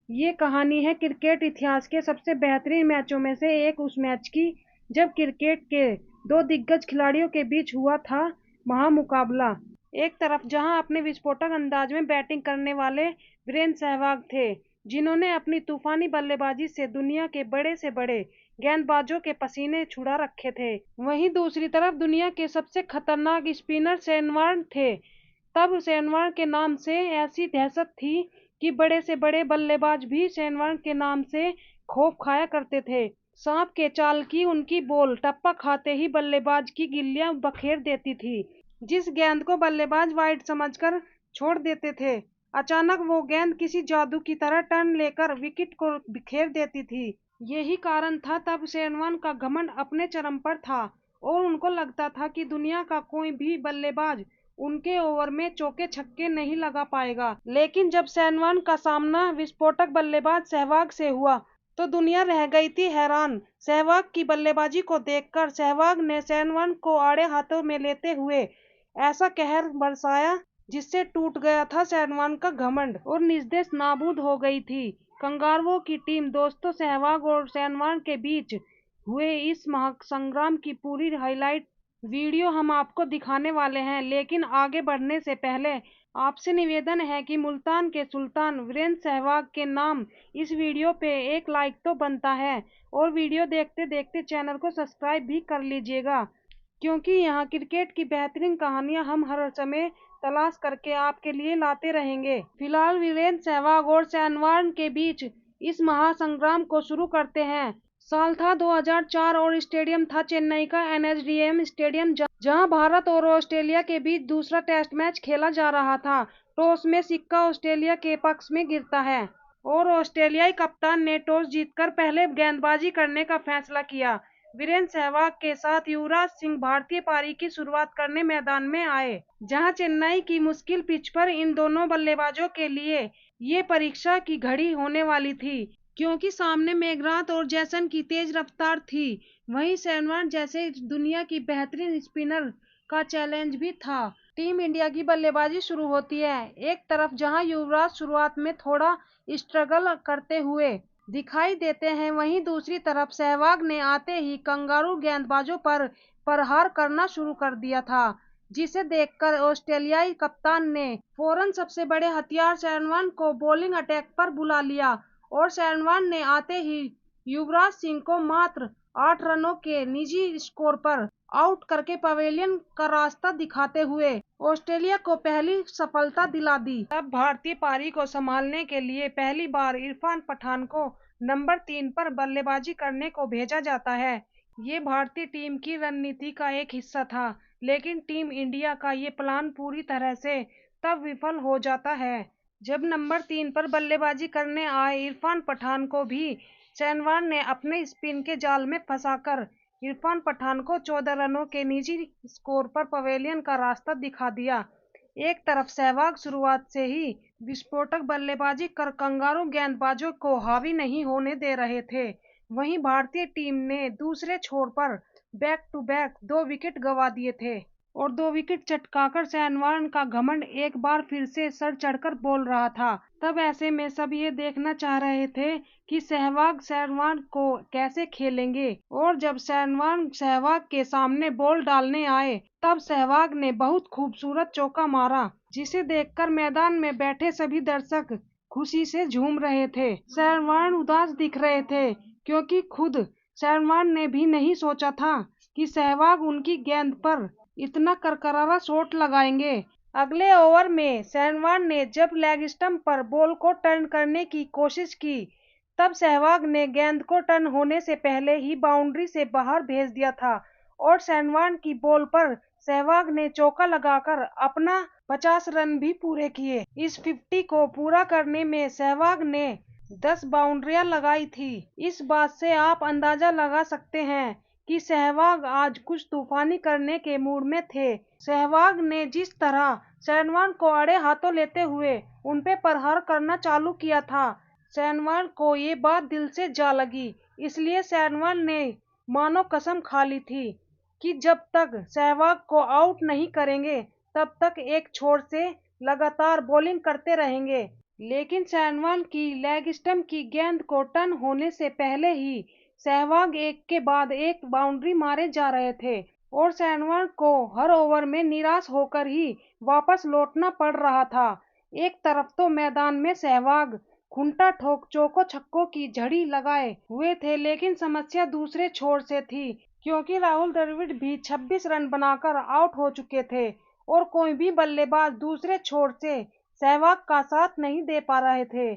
ये कहानी है क्रिकेट इतिहास के सबसे बेहतरीन मैचों में से एक, उस मैच की जब क्रिकेट के दो दिग्गज खिलाड़ियों के बीच हुआ था महामुकाबला। एक तरफ जहां अपने विस्फोटक अंदाज में बैटिंग करने वाले वीरेंद्र सहवाग थे, जिन्होंने अपनी तूफानी बल्लेबाजी से दुनिया के बड़े से बड़े गेंदबाजों के पसीने छुड़ा रखे थे। वहीं दूसरी तरफ दुनिया के सबसे खतरनाक स्पिनर शेन वॉर्न थे। तब शेन वॉर्न के नाम से ऐसी दहशत थी कि बड़े से बड़े बल्लेबाज भी शेन वॉर्न के नाम से खौफ खाया करते थे। सांप के चाल की उनकी बॉल टप्पा खाते ही बल्लेबाज की गिल्लियां बखेर देती थी। जिस गेंद को बल्लेबाज वाइड समझकर छोड़ देते थे, अचानक वो गेंद किसी जादू की तरह टर्न लेकर विकेट को बिखेर देती थी। यही कारण था तब शेन वॉर्न का घमंड अपने चरम पर था और उनको लगता था कि दुनिया का कोई भी बल्लेबाज उनके ओवर में चौके छक्के नहीं लगा पाएगा। लेकिन जब शेन वॉर्न का सामना विस्फोटक बल्लेबाज सहवाग से हुआ तो दुनिया रह गई थी हैरान। सहवाग की बल्लेबाजी को देखकर सहवाग ने शेन वॉर्न को आड़े हाथों में लेते हुए ऐसा कहर बरसाया जिससे टूट गया था शेन वॉर्न का घमंड और निस्तेज नाबूद हो गई थी कंगारुओं की टीम। दोस्तों, सहवाग और शेन वॉर्न के बीच हुए इस महासंग्राम की पूरी हाईलाइट वीडियो हम आपको दिखाने वाले हैं। लेकिन आगे बढ़ने से पहले आपसे निवेदन है कि मुल्तान के सुल्तान वीरेंद्र सहवाग के नाम इस वीडियो पे एक लाइक तो बनता है और वीडियो देखते देखते चैनल को सब्सक्राइब भी कर लीजिएगा, क्योंकि यहाँ क्रिकेट की बेहतरीन कहानियां हम हर समय तलाश करके आपके लिए लाते रहेंगे। फिलहाल वीरेंद्र सहवाग और शेन वॉर्न के बीच इस महासंग्राम को शुरू करते हैं। साल था 2004 और स्टेडियम था चेन्नई का NSDM स्टेडियम, जहां भारत और ऑस्ट्रेलिया के बीच दूसरा टेस्ट मैच खेला जा रहा था। टॉस में सिक्का ऑस्ट्रेलिया के पक्ष में गिरता है और ऑस्ट्रेलियाई कप्तान ने टॉस जीतकर पहले गेंदबाजी करने का फैसला किया। वीरेंद्र सहवाग के साथ युवराज सिंह भारतीय पारी की शुरुआत करने मैदान में आए, जहां चेन्नई की मुश्किल पिच पर इन दोनों बल्लेबाजों के लिए ये परीक्षा की घड़ी होने वाली थी, क्योंकि सामने मेघरात और जैसन की तेज रफ्तार थी। वहीं शेन वॉर्न जैसे दुनिया की बेहतरीन स्पिनर का चैलेंज भी था। टीम इंडिया की बल्लेबाजी शुरू होती है। एक तरफ जहां युवराज शुरुआत में थोड़ा स्ट्रगल करते हुए दिखाई देते हैं, वहीं दूसरी तरफ सहवाग ने आते ही कंगारू गेंदबाजों पर प्रहार करना शुरू कर दिया था, जिसे देखकर ऑस्ट्रेलियाई कप्तान ने फौरन सबसे बड़े हथियार शेन वॉर्न को बॉलिंग अटैक पर बुला लिया और शेन वॉर्न ने आते ही युवराज सिंह को मात्र 8 रनों के निजी स्कोर पर आउट करके पवेलियन का रास्ता दिखाते हुए ऑस्ट्रेलिया को पहली सफलता दिला दी। तब भारतीय पारी को संभालने के लिए पहली बार इरफान पठान को नंबर 3 पर बल्लेबाजी करने को भेजा जाता है। ये भारतीय टीम की रणनीति का एक हिस्सा था, लेकिन टीम इंडिया का ये प्लान पूरी तरह से तब विफल हो जाता है जब नंबर 3 पर बल्लेबाजी करने आए इरफान पठान को भी शेन वॉर्न ने अपने स्पिन के जाल में फंसाकर इरफान पठान को 14 रनों के निजी स्कोर पर पवेलियन का रास्ता दिखा दिया। एक तरफ सहवाग शुरुआत से ही विस्फोटक बल्लेबाजी कर कंगारू गेंदबाजों को हावी नहीं होने दे रहे थे, वहीं भारतीय टीम ने दूसरे छोर पर बैक टू बैक 2 विकेट गंवा दिए थे और 2 विकेट चटकाकर शेन वॉर्न का घमंड एक बार फिर से सर चढ़कर बोल रहा था। तब ऐसे में सब ये देखना चाह रहे थे कि सहवाग शेन वॉर्न को कैसे खेलेंगे, और जब शेन वॉर्न सहवाग के सामने बॉल डालने आए तब सहवाग ने बहुत खूबसूरत चौका मारा, जिसे देखकर मैदान में बैठे सभी दर्शक खुशी से झूम रहे थे। शेन वॉर्न उदास दिख रहे थे, क्योंकि खुद शेन वॉर्न ने भी नहीं सोचा था कि सहवाग उनकी गेंद पर इतना करकरारा शॉट लगाएंगे। अगले ओवर में शेन वॉर्न ने जब लेग स्टंप पर बॉल को टर्न करने की कोशिश की, तब सहवाग ने गेंद को टर्न होने से पहले ही बाउंड्री से बाहर भेज दिया था और शेन वॉर्न की बॉल पर सहवाग ने चौका लगाकर अपना 50 रन भी पूरे किए। इस 50 को पूरा करने में सहवाग ने 10 बाउंड्रियां लगाई थी। इस बात से आप अंदाजा लगा सकते हैं कि सहवाग आज कुछ तूफानी करने के मूड में थे। सहवाग ने जिस तरह शेन वॉर्न को आड़े हाथों लेते हुए उन पे प्रहार करना चालू किया था, शेन वॉर्न को ये बात दिल से जा लगी। इसलिए शेन वॉर्न ने मानो कसम खा ली थी कि जब तक सहवाग को आउट नहीं करेंगे तब तक एक छोर से लगातार बॉलिंग करते रहेंगे। लेकिन सहवाग की लेग स्टंप की गेंद को टर्न होने से पहले ही सहवाग एक के बाद एक बाउंड्री मारे जा रहे थे और सहवाग को हर ओवर में निराश होकर ही वापस लौटना पड़ रहा था। एक तरफ तो मैदान में सहवाग खुंटा ठोक चौको छक्कों की झड़ी लगाए हुए थे, लेकिन समस्या दूसरे छोर से थी, क्योंकि राहुल द्रविड़ भी 26 रन बनाकर आउट हो चुके थे और कोई भी बल्लेबाज दूसरे छोर से सहवाग का साथ नहीं दे पा रहे थे।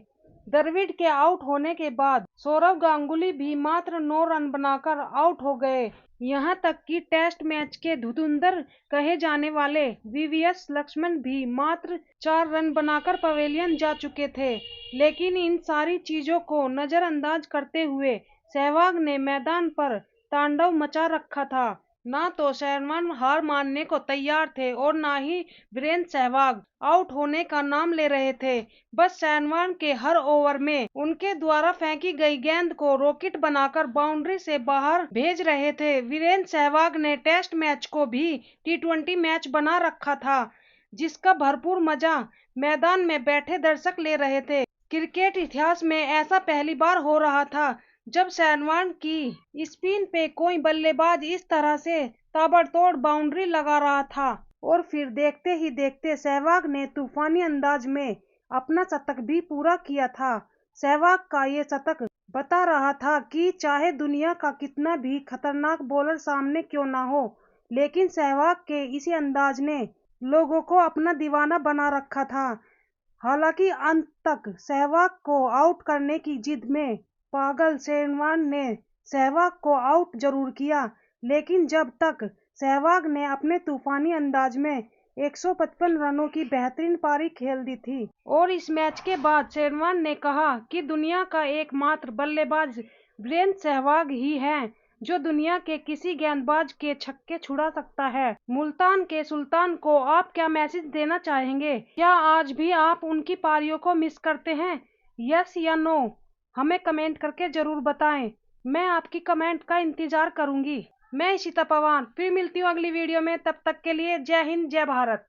द्रविड़ के आउट होने के बाद सौरव गांगुली भी मात्र 9 रन बनाकर आउट हो गए। यहां तक कि टेस्ट मैच के धुरंधर कहे जाने वाले वीवीएस लक्ष्मण भी मात्र 4 रन बनाकर पवेलियन जा चुके थे। लेकिन इन सारी चीजों को नजरअंदाज करते हुए सहवाग ने मैदान पर तांडव मचा रखा था। ना तो सहवाग हार मानने को तैयार थे और ना ही वीरेंद्र सहवाग आउट होने का नाम ले रहे थे। बस सहवाग के हर ओवर में उनके द्वारा फेंकी गई गेंद को रॉकेट बनाकर बाउंड्री से बाहर भेज रहे थे। वीरेंद्र सहवाग ने टेस्ट मैच को भी टी20 मैच बना रखा था, जिसका भरपूर मजा मैदान में बैठे दर्शक ले रहे थे। क्रिकेट इतिहास में ऐसा पहली बार हो रहा था जब सहवाग की स्पिन पे कोई बल्लेबाज इस तरह से ताबड़तोड़ बाउंड्री लगा रहा था और फिर देखते ही देखते सहवाग ने तूफानी अंदाज में अपना शतक भी पूरा किया था। सहवाग का ये शतक बता रहा था कि चाहे दुनिया का कितना भी खतरनाक बॉलर सामने क्यों ना हो, लेकिन सहवाग के इसी अंदाज ने लोगों को अपना दीवाना बना रखा था। हालांकि अंत तक सहवाग को आउट करने की जिद में पागल सहवाग ने सहवाग को आउट जरूर किया, लेकिन जब तक सहवाग ने अपने तूफानी अंदाज में 155 रनों की बेहतरीन पारी खेल दी थी। और इस मैच के बाद सहवाग ने कहा कि दुनिया का एकमात्र बल्लेबाज वीरेंद्र सहवाग ही है जो दुनिया के किसी गेंदबाज के छक्के छुड़ा सकता है। मुल्तान के सुल्तान को आप क्या मैसेज देना चाहेंगे? क्या आज भी आप उनकी पारियों को मिस करते हैं? यस या नो हमें कमेंट करके जरूर बताएं। मैं आपकी कमेंट का इंतजार करूंगी। मैं इशिता पवार फिर मिलती हूँ अगली वीडियो में। तब तक के लिए जय हिंद, जय भारत।